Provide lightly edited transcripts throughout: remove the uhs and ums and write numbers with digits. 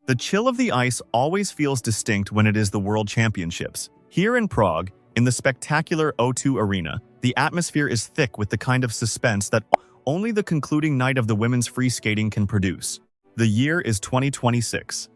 The chill of the ice always feels distinct when it is the World Championships. Here in Prague, in the spectacular O2 Arena, the atmosphere is thick with the kind of suspense that only the concluding night of the women's free skating can produce. The year is 2026.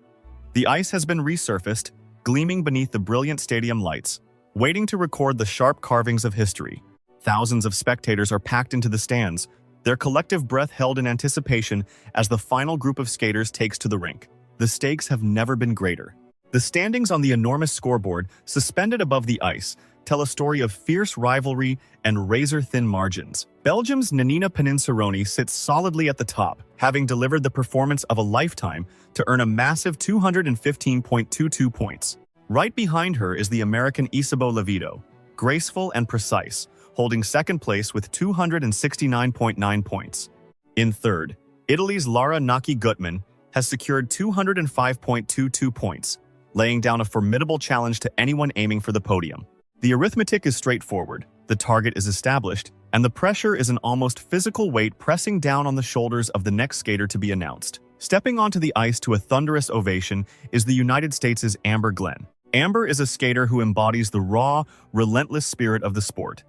The ice has been resurfaced, gleaming beneath the brilliant stadium lights, waiting to record the sharp carvings of history. Thousands of spectators are packed into the stands, their collective breath held in anticipation as the final group of skaters takes to the rink. The stakes have never been greater. The standings on the enormous scoreboard, suspended above the ice, tell a story of fierce rivalry and razor-thin margins. Belgium's Nanina Paninsaroni sits solidly at the top, having delivered the performance of a lifetime to earn a massive 215.22 points. Right behind her is the American Isabeau Levido, graceful and precise, holding second place with 269.9 points. In third, Italy's Lara Naki-Gutman has secured 205.22 points, laying down a formidable challenge to anyone aiming for the podium. The arithmetic is straightforward, the target is established, and the pressure is an almost physical weight pressing down on the shoulders of the next skater to be announced. Stepping onto the ice to a thunderous ovation is the United States' Amber Glenn. Amber is a skater who embodies the raw, relentless spirit of the sport.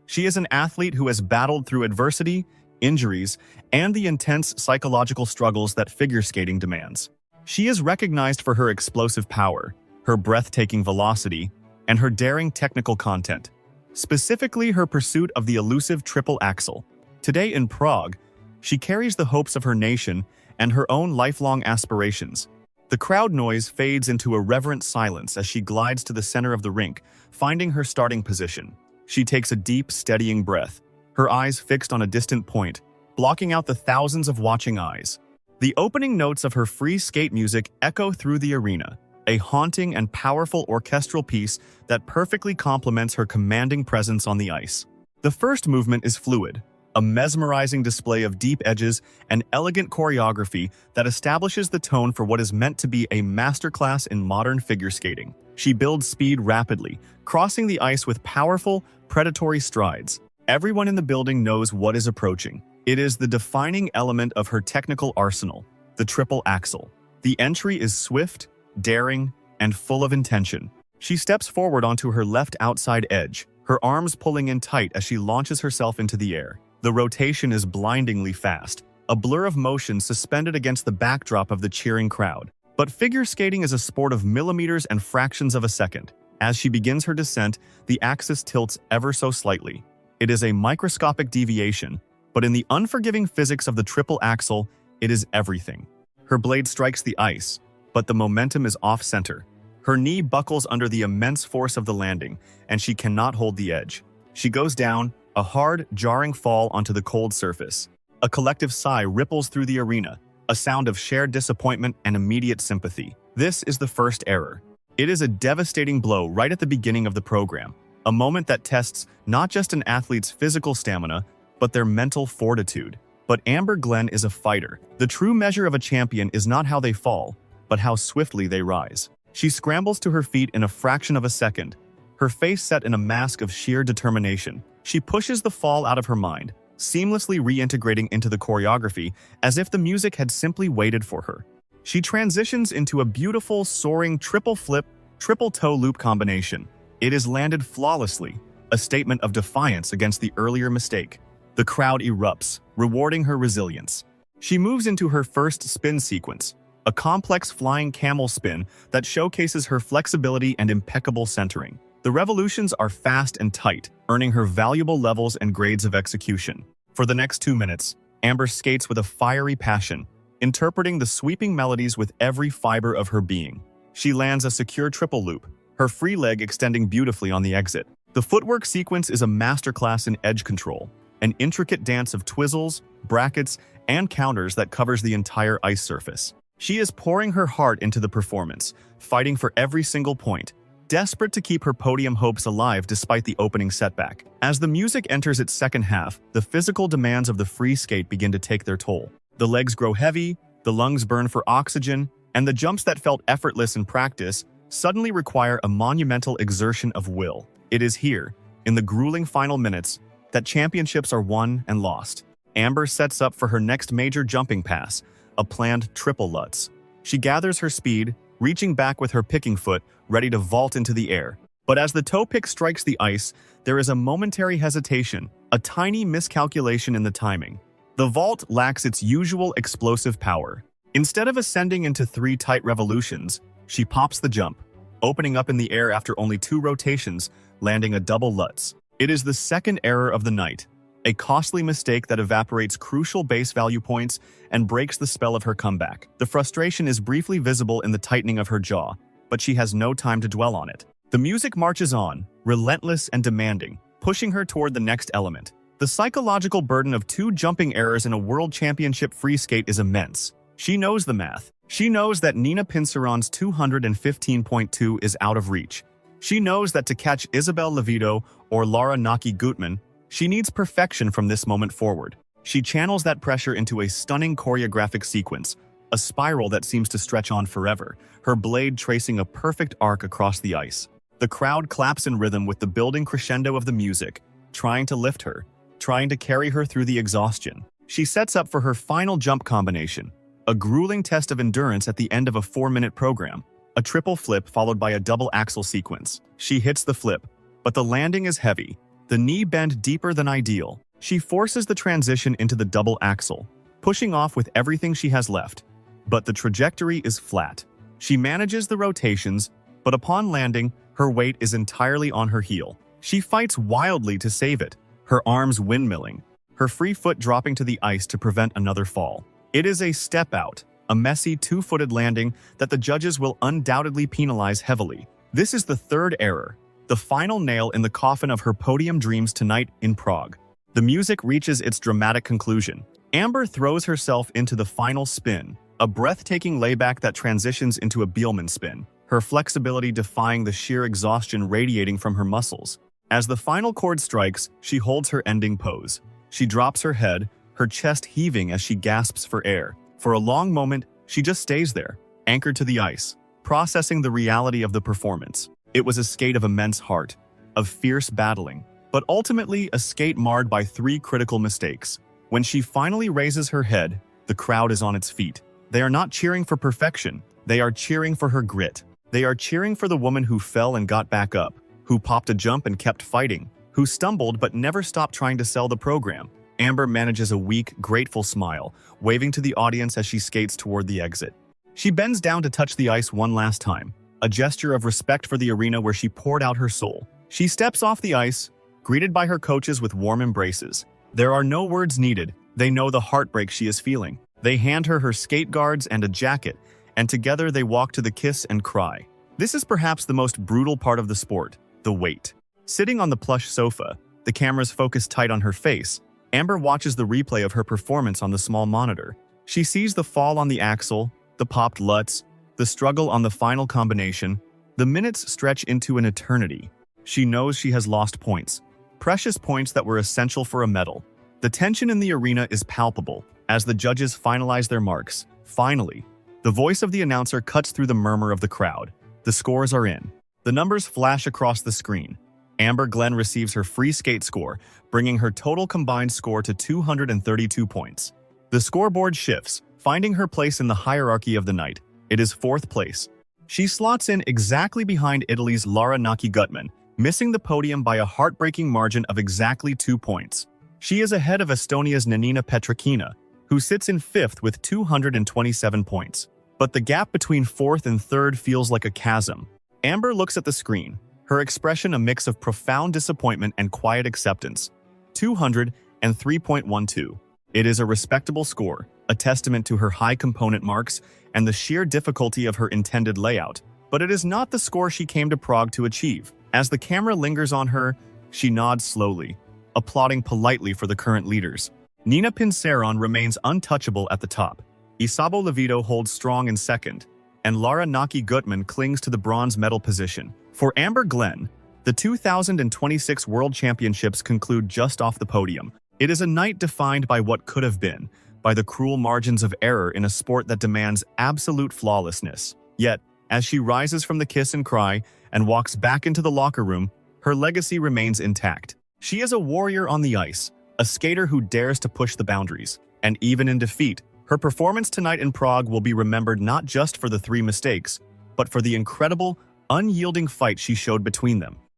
She is an athlete who has battled through adversity, injuries, and the intense psychological struggles that figure skating demands. She is recognized for her explosive power, her breathtaking velocity, and her daring technical content, specifically her pursuit of the elusive triple axel. Today in Prague, she carries the hopes of her nation and her own lifelong aspirations. The crowd noise fades into a reverent silence as she glides to the center of the rink, finding her starting position. She takes a deep, steadying breath, her eyes fixed on a distant point, blocking out the thousands of watching eyes. The opening notes of her free skate music echo through the arena, a haunting and powerful orchestral piece that perfectly complements her commanding presence on the ice. The first movement is fluid, a mesmerizing display of deep edges and elegant choreography that establishes the tone for what is meant to be a masterclass in modern figure skating. She builds speed rapidly, crossing the ice with powerful, predatory strides. Everyone in the building knows what is approaching. It is the defining element of her technical arsenal, the triple axel. The entry is swift, daring, and full of intention. She steps forward onto her left outside edge, her arms pulling in tight as she launches herself into the air. The rotation is blindingly fast, a blur of motion suspended against the backdrop of the cheering crowd. But figure skating is a sport of millimeters and fractions of a second. As she begins her descent, the axis tilts ever so slightly. It is a microscopic deviation, but in the unforgiving physics of the triple axel, it is everything. Her blade strikes the ice, but the momentum is off-center. Her knee buckles under the immense force of the landing, and she cannot hold the edge. She goes down, a hard, jarring fall onto the cold surface. A collective sigh ripples through the arena, a sound of shared disappointment and immediate sympathy. This is the first error. It is a devastating blow right at the beginning of the program, a moment that tests not just an athlete's physical stamina, but their mental fortitude. But Amber Glenn is a fighter. The true measure of a champion is not how they fall, but how swiftly they rise. She scrambles to her feet in a fraction of a second, her face set in a mask of sheer determination. She pushes the fall out of her mind, seamlessly reintegrating into the choreography as if the music had simply waited for her. She transitions into a beautiful, soaring triple flip, triple toe loop combination. It is landed flawlessly, a statement of defiance against the earlier mistake. The crowd erupts, rewarding her resilience. She moves into her first spin sequence, a complex flying camel spin that showcases her flexibility and impeccable centering. The revolutions are fast and tight, earning her valuable levels and grades of execution. For the next 2 minutes, Amber skates with a fiery passion, interpreting the sweeping melodies with every fiber of her being. She lands a secure triple loop, her free leg extending beautifully on the exit. The footwork sequence is a masterclass in edge control, an intricate dance of twizzles, brackets, and counters that covers the entire ice surface. She is pouring her heart into the performance, fighting for every single point, desperate to keep her podium hopes alive despite the opening setback. As the music enters its second half, the physical demands of the free skate begin to take their toll. The legs grow heavy, the lungs burn for oxygen, and the jumps that felt effortless in practice suddenly require a monumental exertion of will. It is here, in the grueling final minutes, that championships are won and lost. Amber sets up for her next major jumping pass, a planned triple Lutz. She gathers her speed, reaching back with her picking foot, ready to vault into the air. But as the toe pick strikes the ice, there is a momentary hesitation, a tiny miscalculation in the timing. The vault lacks its usual explosive power. Instead of ascending into 3 tight revolutions, she pops the jump, opening up in the air after only 2 rotations, landing a double Lutz. It is the second error of the night, a costly mistake that evaporates crucial base value points and breaks the spell of her comeback. The frustration is briefly visible in the tightening of her jaw, but she has no time to dwell on it. The music marches on, relentless and demanding, pushing her toward the next element. The psychological burden of 2 jumping errors in a World Championship free skate is immense. She knows the math. She knows that Nina Pinceron's 215.2 is out of reach. She knows that to catch Isabel Levito or Laura Naki-Gutman, she needs perfection from this moment forward. She channels that pressure into a stunning choreographic sequence, a spiral that seems to stretch on forever, her blade tracing a perfect arc across the ice. The crowd claps in rhythm with the building crescendo of the music, trying to lift her, trying to carry her through the exhaustion. She sets up for her final jump combination, a grueling test of endurance at the end of a 4-minute program, a triple flip followed by a double axel sequence. She hits the flip, but the landing is heavy, the knee bend deeper than ideal. She forces the transition into the double axel, pushing off with everything she has left. But the trajectory is flat. She manages the rotations, but upon landing, her weight is entirely on her heel. She fights wildly to save it, her arms windmilling, her free foot dropping to the ice to prevent another fall. It is a step out, a messy 2-footed landing that the judges will undoubtedly penalize heavily. This is the 3rd error, the final nail in the coffin of her podium dreams tonight in Prague. The music reaches its dramatic conclusion. Amber throws herself into the final spin, a breathtaking layback that transitions into a Biellmann spin, her flexibility defying the sheer exhaustion radiating from her muscles. As the final chord strikes, she holds her ending pose. She drops her head, her chest heaving as she gasps for air. For a long moment, she just stays there, anchored to the ice, processing the reality of the performance. It was a skate of immense heart, of fierce battling, but ultimately a skate marred by 3 critical mistakes. When she finally raises her head, the crowd is on its feet. They are not cheering for perfection, they are cheering for her grit. They are cheering for the woman who fell and got back up, who popped a jump and kept fighting, who stumbled but never stopped trying to sell the program. Amber manages a weak, grateful smile, waving to the audience as she skates toward the exit. She bends down to touch the ice one last time, a gesture of respect for the arena where she poured out her soul. She steps off the ice, greeted by her coaches with warm embraces. There are no words needed. They know the heartbreak she is feeling. They hand her skate guards and a jacket, and together they walk to the kiss and cry. This is perhaps the most brutal part of the sport, the wait. Sitting on the plush sofa, the cameras focus tight on her face, Amber watches the replay of her performance on the small monitor. She sees the fall on the axle, the popped Lutz, the struggle on the final combination. The minutes stretch into an eternity. She knows she has lost points, precious points that were essential for a medal. The tension in the arena is palpable as the judges finalize their marks. Finally, the voice of the announcer cuts through the murmur of the crowd. The scores are in. The numbers flash across the screen. Amber Glenn receives her free skate score, bringing her total combined score to 232 points. The scoreboard shifts, finding her place in the hierarchy of the night. It is 4th place. She slots in exactly behind Italy's Laura Naki-Gutman, missing the podium by a heartbreaking margin of exactly 2 points. She is ahead of Estonia's Nanina Petrikina, who sits in 5th with 227 points. But the gap between 4th and 3rd feels like a chasm. Amber looks at the screen, her expression a mix of profound disappointment and quiet acceptance. 203.12. It is a respectable score, a testament to her high component marks and the sheer difficulty of her intended layout. But it is not the score she came to Prague to achieve. As the camera lingers on her, she nods slowly, applauding politely for the current leaders. Nina Pinceron remains untouchable at the top. Isabel Levito holds strong in 2nd, and Laura Naki-Gutman clings to the bronze medal position. For Amber Glenn, the 2026 World Championships conclude just off the podium. It is a night defined by what could have been, by the cruel margins of error in a sport that demands absolute flawlessness. Yet, as she rises from the kiss and cry and walks back into the locker room, her legacy remains intact. She is a warrior on the ice, a skater who dares to push the boundaries, and even in defeat, Her performance tonight in Prague will be remembered not just for the 3 mistakes, but for the incredible, unyielding fight she showed between them.